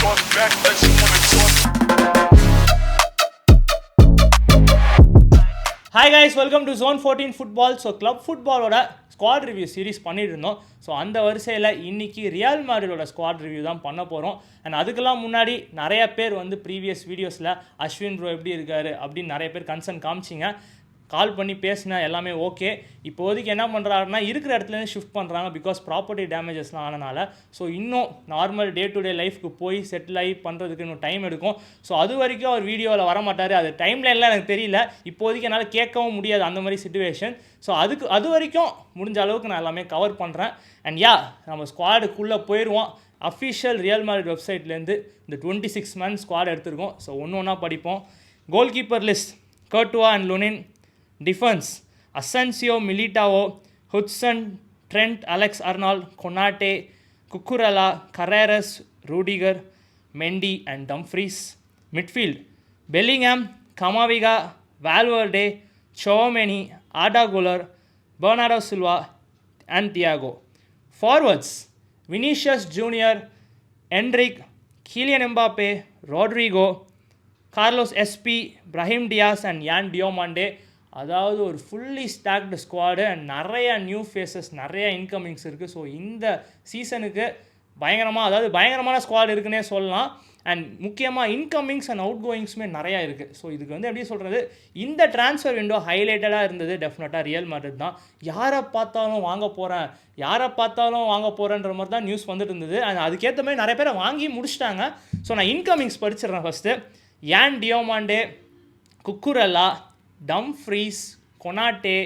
talk back like she wanna talk. Hi guys, welcome to zone 14 football. So club ஃபுட்பாலோட squad review series பண்ணிட்டு இருந்தோம். So அந்த வரிசையில் இன்னைக்கு ரியல் மேட்ரிடோட ஸ்குவாட் ரிவ்யூ தான் பண்ண போகிறோம். அண்ட் அதுக்கெல்லாம் முன்னாடி நிறைய பேர் வந்து ப்ரீவியஸ் வீடியோஸில் அஸ்வின் ப்ரோ எப்படி இருக்காரு அப்படின்னு நிறைய பேர் கன்சர்ன் காமிச்சிங்க. கால் பண்ணி பேசினேன், எல்லாமே ஓகே. இப்போதைக்கு என்ன பண்ணுறாருன்னா இருக்கிற இடத்துலேருந்து ஷிஃப்ட் பண்ணுறாங்க பிகாஸ் ப்ராப்பர்ட்டி டேமேஜஸ்லாம் ஆனனால. ஸோ இன்னும் நார்மல் டே டு டே லைஃப்க்கு போய் செட்டில் ஆகி பண்ணுறதுக்கு இன்னும் டைம் எடுக்கும். ஸோ அது வரைக்கும் அவர் வீடியோவில் வர மாட்டார். அது டைம் லைன்லாம் எனக்கு தெரியல, இப்போதைக்கு என்னால் கேட்கவும் முடியாது அந்த மாதிரி சுச்சுவேஷன். ஸோ அது வரைக்கும் முடிஞ்ச அளவுக்கு நான் எல்லாமே கவர் பண்ணுறேன். அண்ட் நம்ம ஸ்குவாடுக்குள்ளே போயிடுவோம். அஃபிஷியல் ரியல் மேட்ரிட் வெப்சைட்லேருந்து இந்த 26 மந்த் ஸ்குவாட் எடுத்திருக்கோம். ஸோ ஒன்று ஒன்றா படிப்போம். Goalkeeper list: Courtois and Lunin. Defense: Asensio, Militao, Hudson, Trent, Alex-Arnold, Konate, Cucurella, Carreras, Rudiger, Mendy and Dumfries. Midfield: Bellingham, Camavinga, Valverde, Tchouaméni, Arda Güler, Bernardo Silva and Thiago. Forwards: Vinicius Junior, Endrick, Kylian Mbappe, Rodrigo, Carlos SP, Brahim Diaz and Yan Diomande. அதாவது ஒரு fully stocked squad and நிறைய new faces, நிறைய incomings இருக்குது. So இந்த சீசனுக்கு பயங்கரமான squad இருக்குன்னே சொல்லலாம். அண்ட் முக்கியமாக இன்கமிங்ஸ் அண்ட் அவுட் கோயிங்ஸுமே நிறையா இருக்குது. ஸோ இதுக்கு வந்து எப்படி சொல்கிறது, இந்த ட்ரான்ஸ்ஃபர் விண்டோ ஹைலைட்டடாக இருந்தது டெஃபினட்டாக ரியல் மேட்ரிட் தான். யாரை பார்த்தாலும் வாங்க போகிறேன்ற மாதிரி தான் நியூஸ் வந்துட்டு இருந்தது. அண்ட் அதுக்கேற்ற மாதிரி நிறைய பேரை வாங்கி முடிச்சிட்டாங்க. ஸோ நான் இன்கமிங்ஸ் படிச்சிடுறேன் first. Yan Diomande, Cucurella, Dumfries, Konate,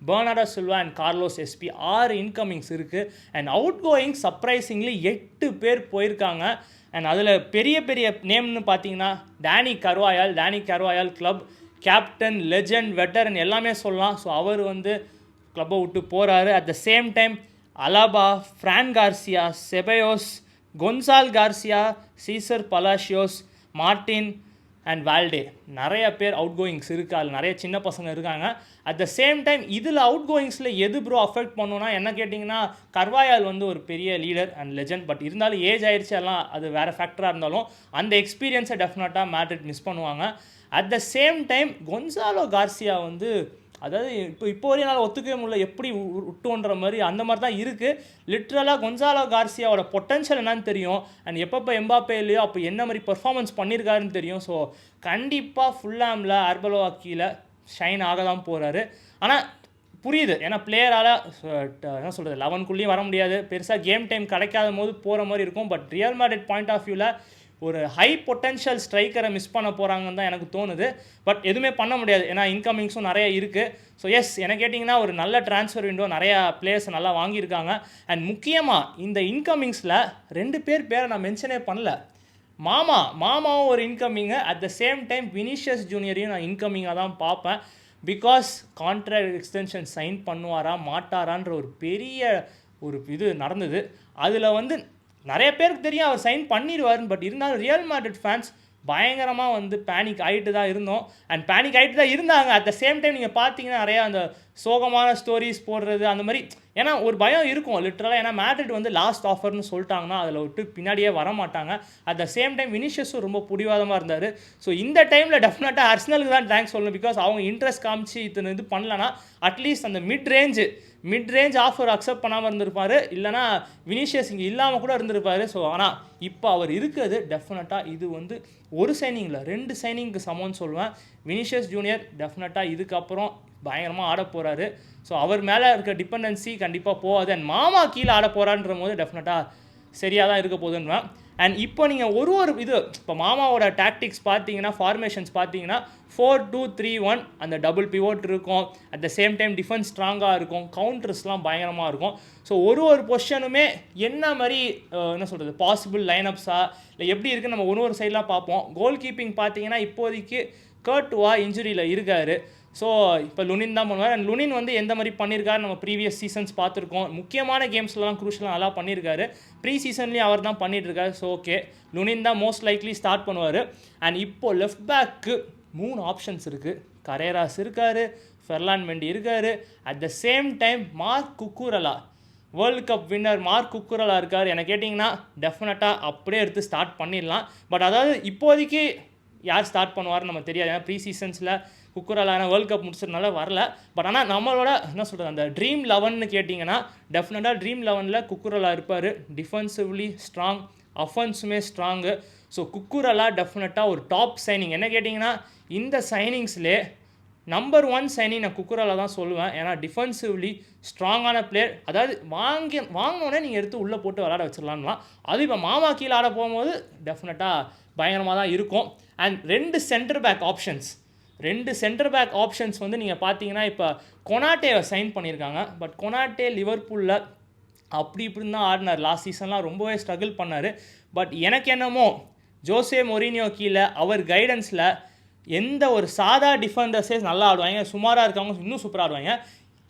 Bernardo Silva and Carlos Espi 6 incomings இருக்குது. அண்ட் அவுட் கோயிங் சர்ப்ரைசிங்லி 8 பேர் போயிருக்காங்க. அண்ட் அதில் பெரிய நேம்னு பார்த்தீங்கன்னா Dani Carvajal club captain, legend, veteran எல்லாமே சொல்லலாம். ஸோ அவர் வந்து கிளப்பை விட்டு போகிறாரு. At the same time Alaba, Fran Garcia, Ceballos, Gonzalo Garcia, Cesar Palacios, Martin and Valde, நிறைய பேர் அவுட் கோயிங்ஸ் இருக்குது. அதில் நிறைய சின்ன பசங்க இருக்காங்க. அட் த சேம் டைம் இதில் அவுட் கோயிங்ஸில் எது ப்ரோ அஃபெக்ட் பண்ணுன்னா என்ன கேட்டிங்கன்னா, கர்வாயால் வந்து ஒரு பெரிய லீடர் அண்ட் லெஜண்ட். பட் இருந்தாலும் ஏஜ் ஆயிடுச்சு, எல்லாம் அது வேறு ஃபேக்டராக இருந்தாலும் அந்த எக்ஸ்பீரியன்ஸை டெஃபினட்டாக மேட்ரிட் மிஸ் பண்ணுவாங்க. At the same time Gonzalo Garcia வந்து அதாவது இப்போ வரையும் என்னால் ஒத்துக்கவே முடியல, எப்படி விட்டுன்ற மாதிரி அந்த மாதிரி தான் இருக்குது. லிட்ரலாக கொன்சாலோ கார்சியாவோட பொட்டன்ஷியல் என்னன்னு தெரியும். அண்ட் எப்பப்போ எம்பாப்பே இல்லையோ அப்போ என்ன மாதிரி பெர்ஃபார்மன்ஸ் பண்ணியிருக்காருன்னு தெரியும். ஸோ கண்டிப்பாக ஃபுல்லாமில் அர்பலோவா கீழே ஷைன் ஆக தான் போகிறாரு. ஆனால் புரியுது, ஏன்னா பிளேயரால் என்ன சொல்கிறது 11க்குள்ளேயும் வர முடியாது, பெருசாக கேம் டைம் கிடைக்காத போது போகிற மாதிரி இருக்கும். But Real Madrid point of வியூவில் ஒரு ஹை பொட்டன்ஷியல் ஸ்ட்ரைக்கரை மிஸ் பண்ண போகிறாங்கன்னு தான் எனக்கு தோணுது. பட் எதுவுமே பண்ண முடியாது, ஏன்னா இன்கமிங்ஸும் நிறைய இருக்குது. ஸோ என்ன கேட்டிங்கன்னா ஒரு நல்ல ட்ரான்ஸ்ஃபர் விண்டோ, நிறையா பிளேயர்ஸை நல்லா வாங்கியிருக்காங்க. அண்ட் முக்கியமாக இந்த இன்கமிங்ஸில் 2 பேரை நான் மென்ஷனே பண்ணல. மாமாவும் ஒரு incoming. At the same time Vinicius ஜூனியரையும் நான் இன்கமிங்காக தான் பார்ப்பேன். பிகாஸ் கான்ட்ராக்ட் எக்ஸ்டென்ஷன் சைன் பண்ணுவாரா மாட்டாரான்ற ஒரு பெரிய இது நடந்தது. அதில் வந்து நிறைய பேருக்கு தெரியும் அவர் சைன் பண்ணிடுவாருன்னு. பட் இருந்தாலும் ரியல் மேட்ரிட் ஃபேன்ஸ் பயங்கரமாக வந்து பேனிக் ஆகிட்டு தான் இருந்தாங்க. அட் த சேம் டைம் நீங்கள் பார்த்தீங்கன்னா நிறையா அந்த சோகமான ஸ்டோரிஸ் போடுறது அந்த மாதிரி, ஏன்னா ஒரு பயம் இருக்கும் லிட்ரலாக. ஏன்னா மேட்ரிட் வந்து லாஸ்ட் ஆஃபர்னு சொல்லிட்டாங்கன்னா அதில் விட்டு பின்னாடியே வர மாட்டாங்க. அட் த சேம் டைம் வினிஷியஸும் ரொம்ப பிடிவாதமாக இருந்தார். ஸோ இந்த டைமில் டெஃபினட்டாக அர்சனலுக்கு தான் தேங்க்ஸ் சொல்லணும். பிகாஸ் அவங்க இன்ட்ரெஸ்ட் காமிச்சு இது பண்ணலன்னா அட்லீஸ்ட் அந்த மிட் ரேஞ்ச் ஆஃபர் அக்செப்ட் பண்ணாமல் இருந்திருப்பார், இல்லைனா வினிஷியஸ் இங்கே இல்லாமல் கூட இருந்திருப்பார். ஸோ ஆனால் இப்போ அவர் இருக்கிறது டெஃபினட்டாக இது வந்து ஒரு சைனிங்கில் 2 சைனிங்க்கு சமம்னு சொல்லுவேன். வினிஷியஸ் ஜூனியர் டெஃபினட்டாக இதுக்கப்புறம் பயங்கரமாக ஆட போகிறாரு. ஸோ அவர் மேலே இருக்க டிபெண்டன்சி கண்டிப்பாக போகாது. அண்ட் மாமா கீழே ஆட போகிறான்ற போது டெஃபினட்டாக சரியாக தான் இருக்க போகுதுன்னுவேன். அண்ட் இப்போ நீங்கள் ஒரு இப்போ மாமாவோட டாக்டிக்ஸ் பார்த்தீங்கன்னா, ஃபார்மேஷன்ஸ் பார்த்தீங்கன்னா 4-2-3-1 அந்த டபுள் பிவோட் இருக்கும். At the same time defence ஸ்ட்ராங்காக இருக்கும், கவுண்டர்ஸ்லாம் பயங்கரமாக இருக்கும். ஸோ ஒரு பொசிஷனுமே என்ன மாதிரி என்ன சொல்கிறது பாசிபிள் லைனப்ஸாக இல்லை எப்படி இருக்குன்னு நம்ம ஒரு சைடெலாம் பார்ப்போம். கோல் கீப்பிங் பார்த்தீங்கன்னா இப்போதைக்கு கர்ட்டுவா இன்ஜுரியில் இருக்கார். ஸோ இப்போ லுனின் தான் பண்ணுவார். அண்ட் லுனின் வந்து எந்த மாதிரி பண்ணியிருக்காரு நம்ம ப்ரீவியஸ் சீசன்ஸ் பார்த்துருக்கோம். முக்கியமான கேம்ஸ்லாம் குரூஷலாம் நல்லா பண்ணியிருக்காரு. ப்ரீ சீசன்லேயும் அவர் தான் பண்ணிகிட்ருக்காரு. ஸோ ஓகே, லுனின் தான் மோஸ்ட் லைக்லி ஸ்டார்ட் பண்ணுவார். அண்ட் இப்போது லெஃப்ட் பேக்கு 3 ஆப்ஷன்ஸ் இருக்குது. கரேராஸ் இருக்கார், ஃபெர்லான் மெண்டி இருக்கார். At the same time Marc Cucurella world cup winner Marc Cucurella இருக்கார். என்ன கேட்டிங்கன்னா டெஃபினட்டாக அப்படியே எடுத்து ஸ்டார்ட் பண்ணிடலாம். பட் அதாவது இப்போதைக்கு யார் ஸ்டார்ட் பண்ணுவார்னு நம்ம தெரியாது. ஏன்னா ப்ரீ சீசன்ஸில் குக்குரலான வேர்ல்டு கப் முடிச்சதுனால வரல. பட் ஆனால் நம்மளோட என்ன சொல்கிறது, அந்த ட்ரீம் 11ன்னு கேட்டிங்கன்னா டெஃபினட்டாக ட்ரீம் 11ல் குக்குரலா இருப்பார். டிஃபென்சிவ்லி ஸ்ட்ராங், அஃபென்ஸுமே ஸ்ட்ராங்கு. ஸோ குக்குரலா டெஃபினட்டாக ஒரு டாப் சைனிங். என்ன கேட்டிங்கன்னா இந்த சைனிங்ஸ்லே நம்பர் 1 சைனிங் நான் குக்குரலா தான் சொல்லுவேன். ஏன்னா டிஃபென்சிவ்லி ஸ்ட்ராங்கான பிளேயர். அதாவது வாங்கினோடனே நீங்கள் எடுத்து உள்ளே போட்டு விளாட வச்சிடலாம்லாம். அது இப்போ மாமா கீழே ஆட போகும்போது டெஃபினட்டாக பயங்கரமாக தான் இருக்கும். அண்ட் 2 சென்டர் பேக் ஆப்ஷன்ஸ் வந்து நீங்கள் பார்த்தீங்கன்னா இப்போ கொனாட்டேவை சைன் பண்ணியிருக்காங்க. பட் கொனாட்டே லிவர்பூலில் அப்படி இப்படின்னு தான் ஆடினார். லாஸ்ட் சீசன்லாம் ரொம்பவே ஸ்ட்ரகிள் பண்ணார். பட் எனக்கு என்னமோ ஜோசே மொரினியோ கீழே அவர் கைடன்ஸில் எந்த ஒரு சாதா டிஃபெண்டர்ஸே நல்லா ஆடுவாங்க, சுமாராக இருக்கவங்க இன்னும் சூப்பராக ஆடுவாங்க.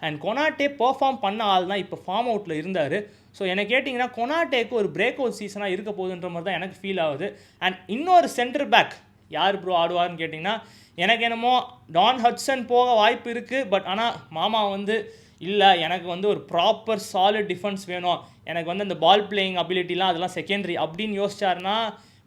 அண்ட் கொனாட்டே பெர்ஃபார்ம் பண்ண ஆள் தான் இப்போ ஃபார்ம் அவுட்டில் இருந்தார். ஸோ எனக்கு கேட்டிங்கன்னா கொனாட்டேக்கு ஒரு பிரேக் அவுட் சீசனாக இருக்க போகுதுன்ற மாதிரி தான் எனக்கு ஃபீல் ஆகுது. அண்ட் இன்னொரு சென்டர் பேக் யார் ப்ரோ ஆடுவார்னு கேட்டிங்கன்னா எனக்கு என்னமோ டான் ஹட்சன் போக வாய்ப்பு இருக்குது. பட் ஆனால் மாமா வந்து இல்லை, எனக்கு வந்து ஒரு ப்ராப்பர் சாலிட் டிஃபென்ஸ் வேணும், எனக்கு வந்து அந்த பால் பிளேயிங் அபிலிட்டிலாம் அதெல்லாம் செகண்டரி அப்படின்னு யோசிச்சாருன்னா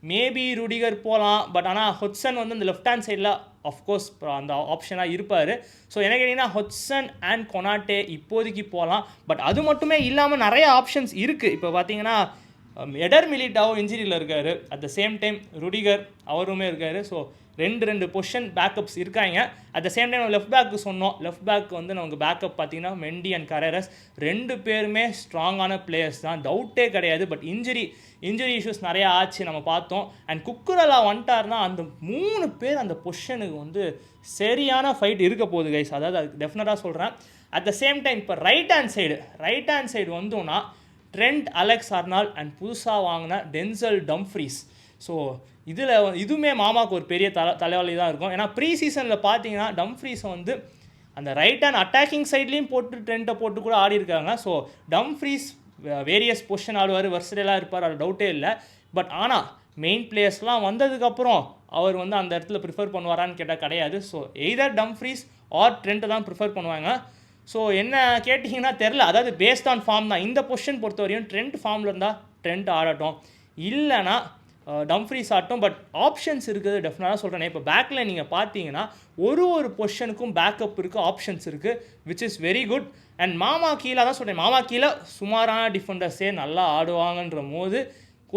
மேபி ருடிகர் போகலாம். பட் ஆனால் ஹொட்சன் வந்து அந்த லெஃப்ட் ஹேண்ட் சைடில் ஆஃப்கோர்ஸ் அந்த ஆப்ஷனாக இருப்பார். ஸோ எனக்கு கேட்டிங்கன்னா ஹொட்சன் அண்ட் கொனாட்டே இப்போதைக்கு போகலாம். பட் அது மட்டுமே இல்லாமல் நிறைய ஆப்ஷன்ஸ் இருக்குது. இப்போ பார்த்தீங்கன்னா எடர் மிலிட்டாவோ இன்ஜுரியில் இருக்கார். அட் த சேம் டைம் ருடிகர் அவருமே இருக்கார். ஸோ ரெண்டு பொசிஷன் பேக்கப்ஸ் இருக்காங்க. At the same time left bag சொன்னோம். லெஃப்ட் பேக் வந்து நமக்கு பேக்கப் பார்த்தீங்கன்னா மெண்டி அண்ட் கரேரஸ் 2 பேருமே ஸ்ட்ராங்கான பிளேயர்ஸ் தான், டவுட்டே கிடையாது. பட் இன்ஜுரி இஷ்யூஸ் நிறையா ஆச்சு நம்ம பார்த்தோம். அண்ட் குக்குரலா வந்துட்டார்னா அந்த 3 பேர் அந்த பொசிஷனுக்கு வந்து சரியான ஃபைட் இருக்க போகுது கைஸ். அதாவது அது டெஃபினட்டாக சொல்கிறேன். அட் த சேம் டைம் இப்போ ரைட் ஹேண்ட் சைடு வந்தோன்னா ட்ரெண்ட் அலெக்ஸ்-ஆர்னால்ட் அண்ட் புதுசாக வாங்கின டென்சல் டம்ஃப்ரீஸ். ஸோ இதுவுமே மாமாவுக்கு ஒரு பெரிய தலைவலி தான் இருக்கும். ஏன்னா ப்ரீ சீசனில் பார்த்தீங்கன்னா டம்ஃப்ரீஸை வந்து அந்த ரைட் ஹேண்ட் அட்டாக்கிங் சைட்லேயும் போட்டு ட்ரெண்ட்டை போட்டு கூட ஆடி இருக்காங்க. ஸோ டம்ஃப்ரீஸ் வேரியஸ் பொசிஷன் ஆடுவார், வெர்சடைலாக இருப்பார், அது டவுட்டே இல்லை. பட் ஆனால் மெயின் பிளேயர்ஸ்லாம் வந்ததுக்கப்புறம் அவர் வந்து அந்த இடத்துல ப்ரிஃபர் பண்ணுவாரான்னு கேட்டால் கிடையாது. ஸோ எய்தர் டம்ஃப்ரீஸ் ஆர் ட்ரெண்ட்டை தான் ப்ரிஃபர் பண்ணுவாங்க. ஸோ என்ன கேட்டிங்கன்னா தெரில, அதாவது பேஸ்ட் ஆன் ஃபார்ம் தான். இந்த பொசிஷன் பொறுத்த வரையும் ட்ரெண்ட் ஃபார்மில் இருந்தால் ட்ரெண்ட் ஆடட்டும், இல்லைனா டம்ஃப்ரீஸ் ஆட்டும். பட் ஆப்ஷன்ஸ் இருக்குது டெஃபினட்டாக சொல்கிறேன். இப்போ பேக்கில் நீங்கள் பார்த்தீங்கன்னா ஒரு பொசிஷனுக்கும் பேக்கப் இருக்குது, ஆப்ஷன்ஸ் இருக்குது, which is very good. And மாமா கீழே தான் சொல்கிறேன், மாமா கீழே சுமாரான டிஃபெண்டர்ஸே நல்லா ஆடுவாங்கன்ற போது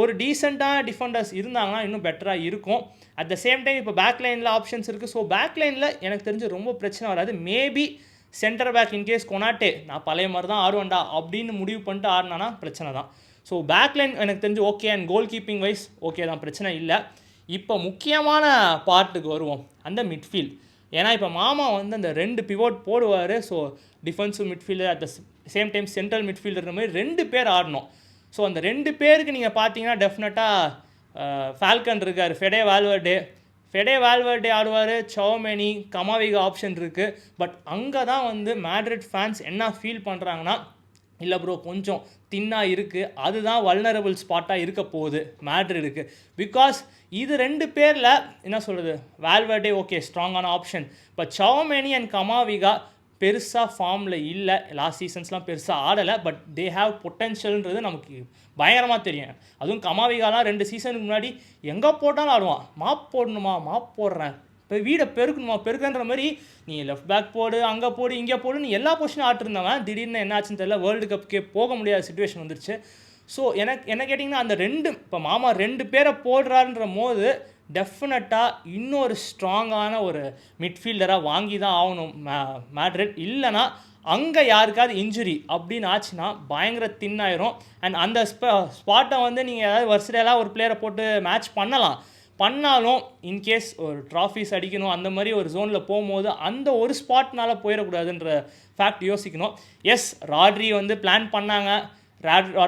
ஒரு டீசெண்டான டிஃபெண்டர்ஸ் இருந்தாங்கன்னா இன்னும் பெட்டராக இருக்கும். அட் த சேம் டைம் இப்போ பேக் லைனில் ஆப்ஷன்ஸ் இருக்குது. ஸோ பேக் லைனில் எனக்கு தெரிஞ்சு ரொம்ப பிரச்சனை வராது. Maybe centre back in case Konate நான் பழைய மாதிரி தான் ஆடுவேன்டா அப்படின்னு முடிவு பண்ணிட்டு ஆடினானா பிரச்சனை தான். ஸோ பேக்லைன் எனக்கு தெரிஞ்சு ஓகே. அண்ட் கோல் கீப்பிங் வைஸ் ஓகே தான், பிரச்சனை இல்லை. இப்போ முக்கியமான பார்ட்டுக்கு வருவோம், அந்த மிட்ஃபீல்ட். ஏன்னா இப்போ மாமா வந்து அந்த 2 பிவோட் போடுவார். So defensive midfielder at the same time central midfielder மாதிரி 2 பேர் ஆடணும். ஸோ அந்த 2 பேருக்கு நீங்கள் பார்த்தீங்கன்னா டெஃபினட்டாக ஃபால்கன் இருக்கார், ஃபெடே வால்வர்டே ஆடுவார், சௌமெனி, கமாவிகா ஆப்ஷன் இருக்குது. பட் அங்கே தான் வந்து மேட்ரிட் ஃபேன்ஸ் என்ன ஃபீல் பண்ணுறாங்கன்னா, இல்லை ப்ரோ கொஞ்சம் தின்னாக இருக்குது, அதுதான் வல்னரபிள் ஸ்பாட்டாக இருக்க போகுது மேட்ரிடுக்கு. பிகாஸ் இது 2 பேரில் என்ன சொல்கிறது, வால்வர்டே ஓகே ஸ்ட்ராங்கான ஆப்ஷன். இப்போ சௌமெனி அண்ட் கமாவிகா பெருசாக ஃபார்மில் இல்லை, லாஸ்ட் சீசன்ஸ்லாம் பெருசாக ஆடலை. பட் தே ஹாவ் பொட்டென்ஷியல்ன்றது நமக்கு பயங்கரமாக தெரியும். அதுவும் கமாவிகாலாம் 2 சீசனுக்கு முன்னாடி எங்கே போட்டாலும் ஆடுவான். மாப் போடணுமா, மாப் போடுறேன், இப்போ வீடை பெருக்குன்ற மாதிரி நீ லெஃப்ட் பேக் போடு, அங்கே போடு, இங்கே போடு, நீ எல்லா பொசிஷனும் ஆட்டிருந்தவன் திடீர்னு என்ன ஆச்சுன்னு தெரியல, வேர்ல்டு கப்புக்கே போக முடியாத சுச்சுவேஷன் வந்துருச்சு. ஸோ என்ன கேட்டிங்கன்னா அந்த 2 இப்போ மாமா 2 பேரை போடுறாருன்ற போது டெஃபினட்டாக இன்னொரு ஸ்ட்ராங்கான ஒரு மிட்ஃபீல்டராக வாங்கி தான் ஆகணும் மேட்ரிட். இல்லைனா அங்கே யாருக்காவது இன்ஜுரி அப்படின்னு ஆச்சுன்னா பயங்கர தின்னாயிரும். அண்ட் அந்த ஸ்பாட்டை வந்து நீங்கள் ஏதாவது வெர்சடைலாக ஒரு பிளேயரை போட்டு மேட்ச் பண்ணாலும் இன்கேஸ் ஒரு ட்ராஃபிஸ் அடிக்கணும் அந்த மாதிரி ஒரு ஜோனில் போகும்போது அந்த ஒரு ஸ்பாட்னால போயிடக்கூடாதுன்ற ஃபேக்ட் யோசிக்கணும். எஸ், ராட்ரி வந்து பிளான் பண்ணாங்க,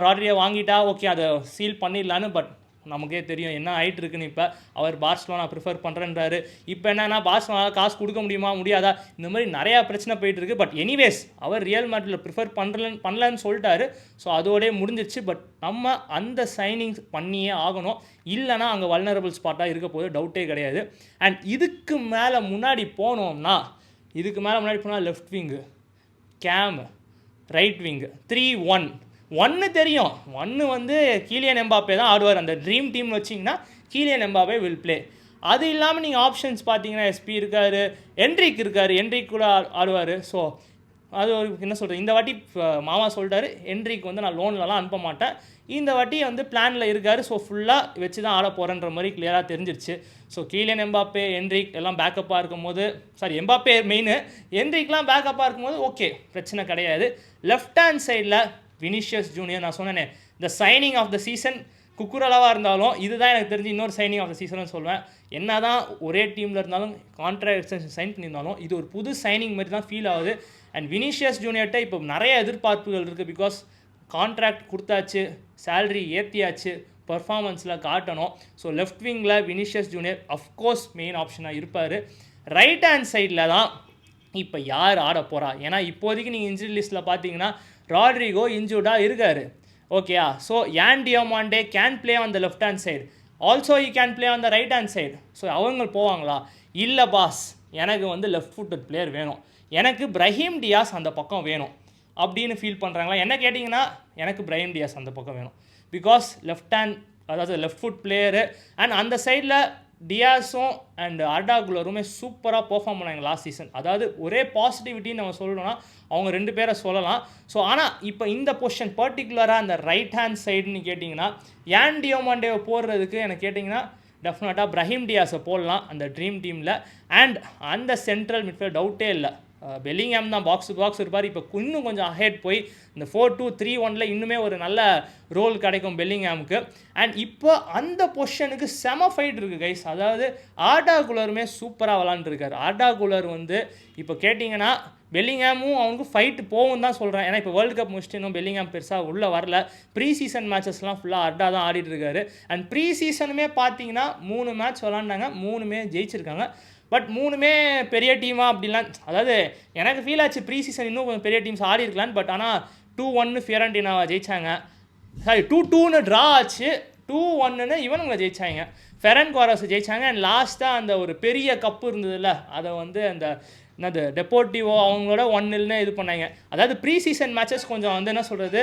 ராட்ரியை வாங்கிட்டா ஓகே அதை சீல் பண்ணிடலான்னு. பட் நமக்கே தெரியும் என்ன ஆகிட்டு இருக்குன்னு. இப்போ அவர் பார்சலோனா ப்ரிஃபர் பண்ணுறேன்றாரு. இப்போ என்னன்னா பார்சலோனா காசு கொடுக்க முடியாதா, இந்த மாதிரி நிறையா பிரச்சனை போயிட்டுருக்கு. பட் எனிவேஸ் அவர் ரியல் மேட்ரில் ப்ரிஃபர் பண்ணலன்னு சொல்லிட்டாரு. ஸோ அதோடய முடிஞ்சிச்சு. பட் நம்ம அந்த சைனிங் பண்ணியே ஆகணும், இல்லைனா அங்கே வல்னரபிள் ஸ்பாட்டாக இருக்க போது டவுட்டே கிடையாது. அண்ட் இதுக்கு மேலே முன்னாடி போனோம்னா left wing game, right wing 3-1 ஒன்று தெரியும், ஒன்று வந்து கீலியன் எம்பாப்பே தான் ஆடுவார். அந்த ட்ரீம் டீம் வச்சிங்கன்னா கீலியன் எம்பாப்பே வில் ப்ளே. அது இல்லாமல் நீங்கள் ஆப்ஷன்ஸ் பார்த்தீங்கன்னா எஸ்பி இருக்கார், என்ட்ரிக் இருக்கார், என்ட்ரிக் கூட ஆடுவார். ஸோ அது ஒரு என்ன சொல்கிறது, இந்த வாட்டி மாமா சொல்லிட்டாரு என்ட்ரிக் வந்து நான் லோன்லலாம் அனுப்ப மாட்டேன், இந்த வாட்டி வந்து பிளானில் இருக்கார். ஸோ ஃபுல்லாக வச்சு தான் ஆட போகிறேன்ற மாதிரி கிளியராக தெரிஞ்சிருச்சு. ஸோ கீலியன் எம்பாப்பே, என்ட்ரிக் எல்லாம் பேக்கப்பாக இருக்கும்போது, சாரி எம்பாப்பே மெயின், என்ட்ரிக்லாம் பேக்கப்பாக இருக்கும்போது ஓகே பிரச்சனை கிடையாது. லெஃப்ட் ஹேண்ட் சைடில் வினிஷியஸ் ஜூனியர், நான் சொன்னேனே the signing of the season குக்குரலாவாக இருந்தாலும் இதுதான் எனக்கு தெரிஞ்சு இன்னொரு சைனிங் ஆஃப் த சீசன் சொல்வேன். என்ன தான் ஒரே டீமில் இருந்தாலும் கான்ட்ராக்ட் எக்ஸ்டென்ஷன் சைன் பண்ணியிருந்தாலும் இது ஒரு புது சைனிங் மாதிரி தான் ஃபீல் ஆகுது. அண்ட் வினிஷியஸ் ஜூனியர்கிட்ட இப்போ நிறைய எதிர்பார்ப்புகள் இருக்குது. பிகாஸ் கான்ட்ராக்ட் கொடுத்தாச்சு, சேலரி ஏற்றியாச்சு, பர்ஃபார்மன்ஸில் காட்டணும். ஸோ லெஃப்ட் விங்கில் வினிஷியஸ் ஜூனியர் அஃப்கோர்ஸ் மெயின் ஆப்ஷனாக இருப்பார். ரைட் ஹேண்ட் சைடில் தான் இப்போ யார் ஆட போகிறா? ஏன்னா இப்போதைக்கு நீங்கள் இன்ஜுரி லிஸ்ட்டில் பார்த்தீங்கன்னா ராட்ரிகோ இன்ஜூர்டாக இருக்கார். ஓகேயா? So Yan Diomande can play on the left hand side, also you can play on the right hand side. So அவங்க போவாங்களா? இல்லை பாஸ், எனக்கு வந்து லெஃப்ட் ஃபுட்டட் பிளேயர் வேணும், எனக்கு பிரஹீம் டியாஸ் அந்த பக்கம் வேணும் அப்படின்னு ஃபீல் பண்ணுறாங்களா? என்ன கேட்டிங்கன்னா எனக்கு பிரஹீம் டியாஸ் அந்த பக்கம் வேணும். பிகாஸ் லெஃப்ட் ஹேண்ட், அதாவது லெஃப்ட் ஃபுட் பிளேயரு, அண்ட் அந்த சைடில் டியாஸும் அண்ட் ஆர்டா குலருமே சூப்பராக பெர்ஃபார்ம் பண்ணாங்க லாஸ்ட் சீசன். அதாவது ஒரே பாசிட்டிவிட்டின்னு நம்ம சொல்லணும்னா அவங்க ரெண்டு பேரை சொல்லலாம். ஸோ ஆனால் இப்போ இந்த பொசிஷன் பர்டிகுலராக அந்த ரைட் ஹேண்ட் சைடுன்னு கேட்டிங்கன்னா யான் டியோமாண்டேவை போடுறதுக்கு எனக்கு கேட்டிங்கன்னா டெஃபினட்டாக பிரஹீம் டியாஸை போடலாம் அந்த ட்ரீம் டீமில். அண்ட் அந்த சென்ட்ரல் மிட்ஃபீல்ட் டவுட்டே இல்லை, பெல்லிங்ஹாம் தான் பாக்ஸ் டு பாக்ஸ் இருப்பார். இப்போ இன்னும் கொஞ்சம் அஹெட் போய் இந்த 4-2-3-1 இன்னுமே ஒரு நல்ல ரோல் கிடைக்கும் பெல்லிங்ஹாமுக்கு. அண்ட் இப்போ அந்த பொசிஷனுக்கு செம ஃபைட் இருக்குது கைஸ். அதாவது ஆர்டா குலருமே சூப்பராக விளாண்டுருக்காரு. ஆர்டா குலர் வந்து இப்போ கேட்டிங்கன்னா பெல்லிங்ஹாமும் அவனுக்கு ஃபைட்டு போகும் தான் சொல்கிறேன். ஏன்னா இப்போ வேர்ல்டு கப் முடிச்சுட்டு இன்னும் பெல்லிங்ஹாம் பெருசாக உள்ளே வரல. ப்ரீ சீசன் மேட்சஸ்லாம் ஃபுல்லாக ஆர்டா தான் ஆடிட்டு இருக்காரு. அண்ட் ப்ரீ சீசனுமே பார்த்தீங்கன்னா 3 மேட்ச் விளாண்டாங்க, 3மே ஜெயிச்சிருக்காங்க. பட் 3மே பெரிய டீமாக அப்படிலாம், அதாவது எனக்கு ஃபீல் ஆச்சு ப்ரீ சீசன் இன்னும் கொஞ்சம் பெரிய டீம்ஸ் ஆடி இருக்கலான்னு. பட் ஆனால் 2-1 ஃபியரண்டினாவை ஜெயிச்சாங்க, சாரி 2-2 ட்ரா ஆச்சு, 2-1 இவனுங்களை ஜெயிச்சாங்க, ஃபெரன் குவாரஸ் ஜெயிச்சாங்க. அண்ட் லாஸ்ட்டாக அந்த ஒரு பெரிய கப்பு இருந்ததுல்ல, அதை வந்து அந்த என்னது டெப்போர்ட்டிவோ அவங்களோட 1-0 இது பண்ணாங்க. அதாவது ப்ரீ சீசன் மேட்சஸ் கொஞ்சம் வந்து என்ன சொல்கிறது,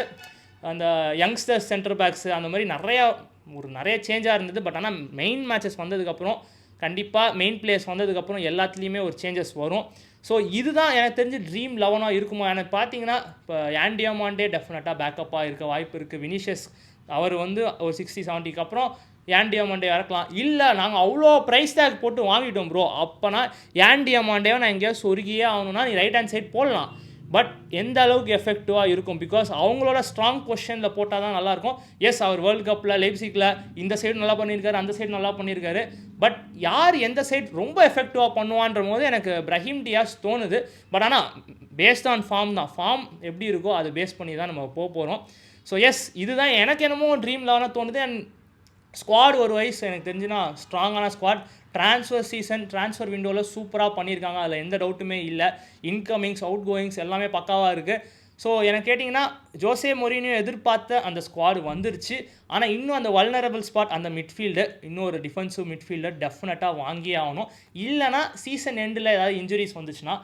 அந்த யங்ஸ்டர்ஸ் சென்டர் பேக்ஸு அந்த மாதிரி நிறைய சேஞ்சாக இருந்தது. பட் ஆனால் மெயின் மேட்சஸ் வந்ததுக்கப்புறம் கண்டிப்பாக மெயின் பிளேயர்ஸ் வந்ததுக்கப்புறம் எல்லாத்துலேயுமே ஒரு சேஞ்சஸ் வரும். ஸோ இதுதான் எனக்கு தெரிஞ்சு ட்ரீம் 11 இருக்குமா எனக்கு பார்த்தீங்கன்னா. இப்போ யான் டியோமாண்டே டெஃபினட்டாக பேக்கப்பாக இருக்க வாய்ப்பு இருக்குது. வினிஷியஸ் அவர் வந்து ஒரு 60-70க்கு அப்புறம் யான் டியோமாண்டே இறக்கலாம். இல்லை நாங்கள் அவ்வளோ ப்ரைஸ் டேக் போட்டு வாங்கிட்டோம் ப்ரோ, அப்போனா யான் டியோமாண்டேவை நான் எங்கேயாவது சொருகியே ஆகணும்னா நீ ரைட் ஹேண்ட் சைட் போடலாம். பட் எந்த அளவுக்கு எஃபெக்டிவாக இருக்கும்? பிகாஸ் அவங்களோட ஸ்ட்ராங் பொசிஷனில் போட்டால் தான் நல்லாயிருக்கும். எஸ், அவர் வேர்ல்டு கப்பில் லைப்சிக்கில் இந்த சைடு நல்லா பண்ணியிருக்காரு, அந்த சைடு நல்லா பண்ணியிருக்காரு. பட் யார் எந்த சைடு ரொம்ப எஃபெக்டிவாக பண்ணுவான்ற போது எனக்கு பிரஹீம் டியாஸ் தோணுது. பட் ஆனால் பேஸ்ட் ஆன் ஃபார்ம் தான், ஃபார்ம் எப்படி இருக்கோ அதை பேஸ் பண்ணி தான் நம்ம போகிறோம். ஸோ எஸ், இதுதான் எனக்கு என்னமோ ட்ரீம் 11 தோணுது. அண்ட் ஸ்குவாட் ஒரு வயசு எனக்கு தெரிஞ்சுன்னா ஸ்ட்ராங்கான ஸ்குவாட். ட்ரான்ஸ்ஃபர் விண்டோவில் சூப்பராக பண்ணியிருக்காங்க, அதில் எந்த டவுட்டுமே இல்லை. இன்கமிங்ஸ் அவுட் கோயிங்ஸ் எல்லாமே பக்காவாக இருக்குது. ஸோ எனக்கு கேட்டிங்கன்னா ஜோசே மொரினியோ எதிர்பார்த்த அந்த ஸ்குவாடு வந்துருச்சு. ஆனால் இன்னும் அந்த வல்னரபிள் ஸ்பாட் அந்த மிட்ஃபீல்டு, இன்னும் ஒரு டிஃபென்சிவ் மிட்ஃபீல்டர் டெஃபினட்டாக வாங்கியே ஆகணும். இல்லைனா சீசன் எண்டில் ஏதாவது இன்ஜுரிஸ் வந்துச்சுன்னா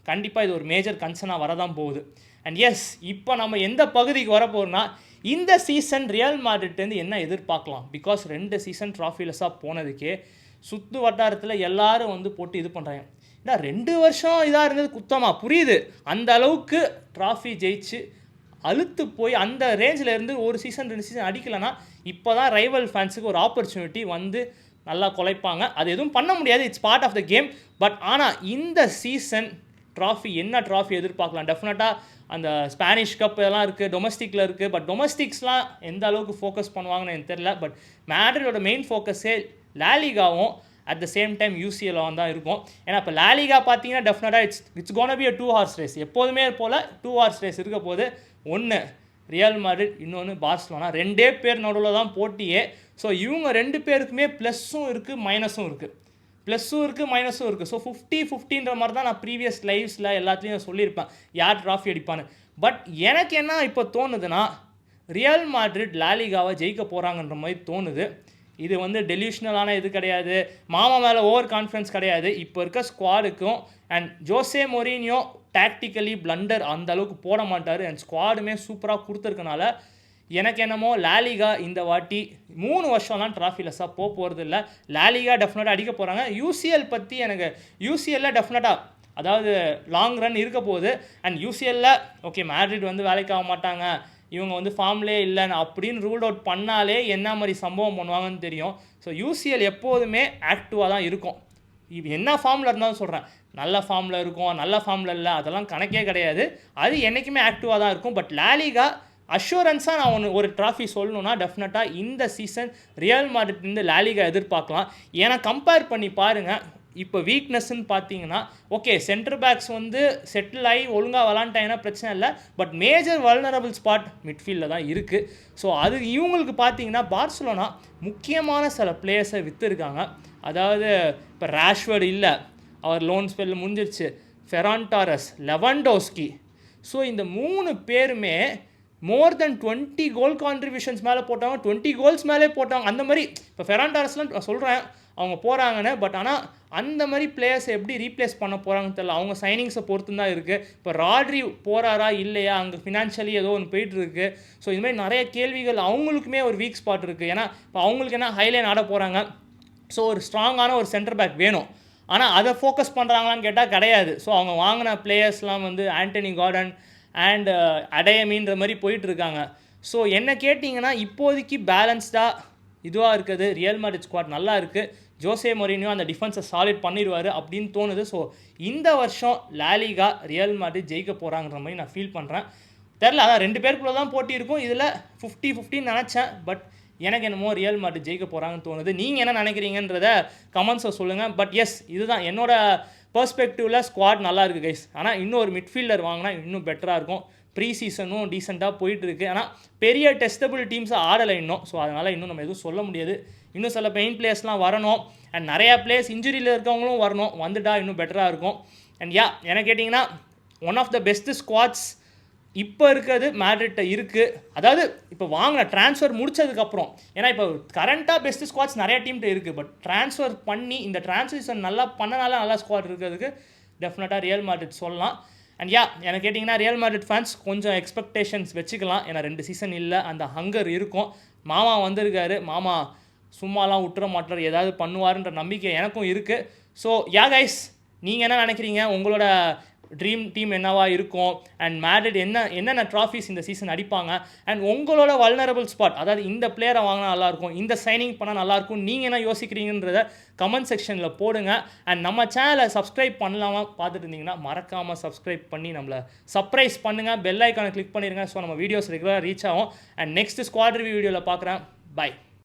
கண்டிப்பாக இது ஒரு மேஜர் கன்சர்னாக வரதான் போகுது. அண்ட் எஸ், இப்போ நம்ம எந்த பகுதிக்கு வரப்போகிறோம்னா இந்த சீசன் ரியல் மாட்ரிட்லேருந்து என்ன எதிர்பார்க்கலாம்? பிகாஸ் 2 சீசன் ட்ராஃபிலெஸ்ஸாக போனதுக்கே சுற்று வட்டாரத்தில் எல்லாரும் வந்து போட்டு இது பண்ணுறாங்க. ஏன்னா 2 வருஷம் இதாக இருந்தது குத்தமாக புரியுது. அந்த அளவுக்கு ட்ராஃபி ஜெயிச்சு அழுத்து போய் அந்த ரேஞ்சில் இருந்து ஒரு சீசன் 2 சீசன் அடிக்கலைன்னா இப்போ தான் ரைவல் ஃபேன்ஸுக்கு ஒரு ஆப்பர்ச்சுனிட்டி வந்து நல்லா குலைப்பாங்க. அது எதுவும் பண்ண முடியாது, it's part of the game. But ஆனால் இந்த சீசன் ட்ராஃபி என்ன ட்ராஃபி எதிர்பார்க்கலாம்? டெஃபினட்டாக அந்த ஸ்பானிஷ் கப் எல்லாம் இருக்குது, டொமஸ்டிக்கில் இருக்குது. பட் டொமஸ்டிக்ஸ்லாம் எந்த அளவுக்கு ஃபோக்கஸ் பண்ணுவாங்கன்னு எனக்கு தெரியல. பட் மேட்ரிடோட மெயின் ஃபோக்கஸே லாலிகாவும் அட் த சேம் டைம் யூசிஎல்லாவும் தான் இருக்கும். ஏன்னா இப்போ லாலிகா பார்த்தீங்கன்னா டெஃபினட்டாக it's gonna be a 2 horse race. எப்போதுமே போல் 2 horse ரேஸ் இருக்க போது. ஒன்று ரியல் மாட்ரிட், இன்னொன்று பார்சலோனா. 2 பேர் நடுவில் தான் போட்டியே. ஸோ இவங்க 2 பேருக்குமே ப்ளஸ்ஸும் இருக்குது மைனஸும் இருக்குது, ப்ளஸ்ஸும் இருக்குது மைனஸும் இருக்குது. ஸோ 50-50ன்ற மாதிரி தான் நான் ப்ரீவியஸ் லைவ்ஸில் எல்லாத்துலேயும் சொல்லியிருப்பேன் யார் ட்ராஃபி அடிப்பான்னு. பட் எனக்கு என்ன இப்போ தோணுதுன்னா ரியல் மாட்ரிட் லாலிகாவை ஜெயிக்க போகிறாங்கன்ற மாதிரி தோணுது. இது வந்து டெலியூஷனலான இது கிடையாது, மாமா மேலே ஓவர் கான்ஃபிடன்ஸ் கிடையாது. இப்போ இருக்க ஸ்குவாடுக்கும் and Jose Mourinho tactically blunder அந்த அளவுக்கு போட மாட்டார். அண்ட் ஸ்குவாடுமே சூப்பராக கொடுத்துருக்கனால எனக்கு என்னமோ லாலிகா இந்த வாட்டி 3 வருஷம்லாம் ட்ராஃபிலெஸ்ஸாக போகிறது இல்லை. லாலிகா டெஃபினட்டாக அடிக்க போகிறாங்க. யூசிஎல் பற்றி எனக்கு யூசிஎல்ல டெஃபினட்டாக அதாவது லாங் ரன் இருக்க போகுது. அண்ட் யூசிஎல்ல ஓகே மேட்ரிட் வந்து வேலைக்கு ஆக மாட்டாங்க, இவங்க வந்து ஃபார்ம்லேயே இல்லைன்னு அப்படின்னு ரூல் அவுட் பண்ணாலே என்ன மாதிரி சம்பவம் பண்ணுவாங்கன்னு தெரியும். ஸோ யூசிஎல் எப்போதுமே ஆக்டிவாக தான் இருக்கும். இப்போ என்ன ஃபார்மில் இருந்தாலும் சொல்கிறேன், நல்ல ஃபார்மில் இருக்கும், நல்ல ஃபார்மில் இல்லை, அதெல்லாம் கணக்கே கிடையாது. அது என்றைக்குமே ஆக்டிவாக தான் இருக்கும். பட் லாலிகா அஷூரன்ஸாக நான் ஒரு ட்ராஃபி சொல்லணுன்னா டெஃபினட்டாக இந்த சீசன் ரியல் மாட்ரிட்லேருந்து லாலிகா எதிர்பார்க்கலாம். ஏன்னா கம்பேர் பண்ணி பாருங்கள், இப்போ வீக்னஸ்ன்னு பார்த்தீங்கன்னா ஓகே சென்டர் பேக்ஸ் வந்து செட்டில் ஆகி ஒழுங்காக விளாண்டாங்கன்னா பிரச்சனை இல்லை. பட் மேஜர் வல்னரபிள் ஸ்பாட் மிட்ஃபீல்டில் தான் இருக்குது. ஸோ அது இவங்களுக்கு பார்த்தீங்கன்னா பார்சலோனா முக்கியமான சில பிளேயர்ஸை விற்றுருக்காங்க. அதாவது இப்போ ராஷ்வர்ட் இல்லை, அவர் லோன் ஸ்பெல்லில் முடிஞ்சிருச்சு, ஃபெரான் டாரஸ், லெவன்டோஸ்கி. ஸோ இந்த 3 பேருமே மோர் தென் 20 கோல் கான்ட்ரிபியூஷன்ஸ் மேலே போட்டாங்க, 20 கோல்ஸ் மேலே போட்டாங்க. அந்த மாதிரி இப்போ ஃபெரான் டாரஸ்லாம் சொல்கிறேன் அவங்க போகிறாங்கன்னு. பட் ஆனால் அந்த மாதிரி பிளேயர்ஸை எப்படி ரீப்ளேஸ் பண்ண போகிறாங்கன்னு தெரியல. அவங்க சைனிங்ஸை பொறுத்து தான் இருக்குது. இப்போ ராட்ரி போகிறாரா இல்லையா, அங்கே ஃபினான்ஷியலி ஏதோ ஒன்று போயிட்டுருக்கு. ஸோ இது மாதிரி நிறைய கேள்விகள். அவங்களுக்குமே ஒரு வீக் ஸ்பாட் இருக்குது. ஏன்னா இப்போ அவங்களுக்கு என்ன ஹைலைன் ஆட போகிறாங்க. ஸோ ஒரு ஸ்ட்ராங்கான ஒரு சென்டர் பேக் வேணும். ஆனால் அதை ஃபோக்கஸ் பண்ணுறாங்களான்னு கேட்டால் கிடையாது. ஸோ அவங்க வாங்கின பிளேயர்ஸ்லாம் வந்து ஆண்டனி கார்டன் அண்ட் அடையமின்ற மாதிரி போயிட்டுருக்காங்க. ஸோ என்ன கேட்டிங்கன்னா இப்போதைக்கு பேலன்ஸ்டாக இதுவாக இருக்குது. ரியல் மாட்ரிட் ஸ்குவாட் நல்லா இருக்குது. ஜோசே மொரினியோ அந்த டிஃபென்ஸை சாலிட் பண்ணிடுவார் அப்படின்னு தோணுது. ஸோ இந்த வருஷம் லாலிகா ரியல் மாட்ரிட் ஜெயிக்க போகிறாங்கிற மாதிரி நான் ஃபீல் பண்ணுறேன். தெரில, அதான் 2 பேருக்குள்ளே தான் போட்டி இருக்கும். இதில் 50-50 நினச்சேன். பட் எனக்கு என்னமோ ரியல் மாட்ரிட் ஜெயிக்க போகிறாங்கன்னு தோணுது. நீங்கள் என்ன நினைக்கிறீங்கன்றத கமெண்ட்ஸை சொல்லுங்கள். பட் எஸ், இதுதான் என்னோட பெர்ஸ்பெக்டிவில் ஸ்குவாட் நல்லா இருக்குது கைஸ். ஆனால் இன்னும் ஒரு மிட்ஃபீல்டர் வாங்கினா இன்னும் பெட்டராக இருக்கும். ப்ரீ சீசனும் டீசெண்டாக போயிட்டுருக்கு. ஆனால் பெரிய டெஸ்டபிள் டீம்ஸை ஆடலை இன்னும். ஸோ அதனால் இன்னும் நம்ம எதுவும் சொல்ல முடியாது. இன்னும் சில பெயின் பிளேயர்ஸ்லாம் வரணும். அண்ட் நிறையா பிளேயர்ஸ் இன்ஜுரியில் இருக்கவங்களும் வரணும். வந்துட்டா இன்னும் பெட்டராக இருக்கும். அண்ட் என்ன கேட்டிங்கன்னா one of the best squads இப்போ இருக்கிறது மேட்ரிட்ட இருக்குது. அதாவது இப்போ வாங்கின ட்ரான்ஸ்ஃபர் முடிச்சதுக்கப்புறம், ஏன்னா இப்போ கரண்ட்டாக பெஸ்ட் ஸ்குவாட்ஸ் நிறைய டீம்கிட்ட இருக்குது. பட் ட்ரான்ஸ்ஃபர் பண்ணி இந்த ட்ரான்ஸ்ஃபர்ஷன் நல்லா பண்ணனால நல்லா ஸ்குவாட் இருக்கிறதுக்கு டெஃபினட்டாக ரியல் மாட்ரிட் சொல்லலாம். அண்ட் எனக்கு கேட்டிங்கன்னா ரியல் மாட்ரிட் ஃபேன்ஸ் கொஞ்சம் எக்ஸ்பெக்டேஷன்ஸ் வச்சுக்கலாம். ஏன்னா 2 சீசன் இல்லை, அந்த ஹங்கர் இருக்கும். மாமா வந்திருக்காரு, மாமா சும்மாலாம் விட்டுற மாட்டார், ஏதாவது பண்ணுவாருன்ற நம்பிக்கை எனக்கும் இருக்குது. ஸோ கைஸ், நீங்கள் என்ன நினைக்கிறீங்க? உங்களோட ட்ரீம் டீம் என்னவா இருக்கும்? அண்ட் மேட்ரிட் என்னென்ன ட்ராஃபிஸ் இந்த சீசன் அடிப்பாங்க? அண்ட் உங்களோட வல்னரபிள் ஸ்பாட், அதாவது இந்த பிளேயரை வாங்கினா நல்லாயிருக்கும், இந்த சைனிங் பண்ணால் நல்லாயிருக்கும், நீங்கள் என்ன யோசிக்கிறீங்கன்றத கமெண்ட் செக்ஷனில் போடுங்க. அண்ட் நம்ம சேனலை சப்ஸ்கிரைப் பண்ணலாமா பார்த்துட்டு இருந்தீங்கன்னா மறக்காமல் சப்ஸ்கிரைப் பண்ணி நம்மளை சர்ப்ரைஸ் பண்ணுங்கள். பெல் ஐக்கானை கிளிக் பண்ணிடுங்க. ஸோ நம்ம வீடியோஸ் ரெகுலராக ரீச் ஆகும். அண்ட் நெக்ஸ்ட் ஸ்குவாட் ரிவ்யூ வீடியோவில் பார்க்குறேன். பை.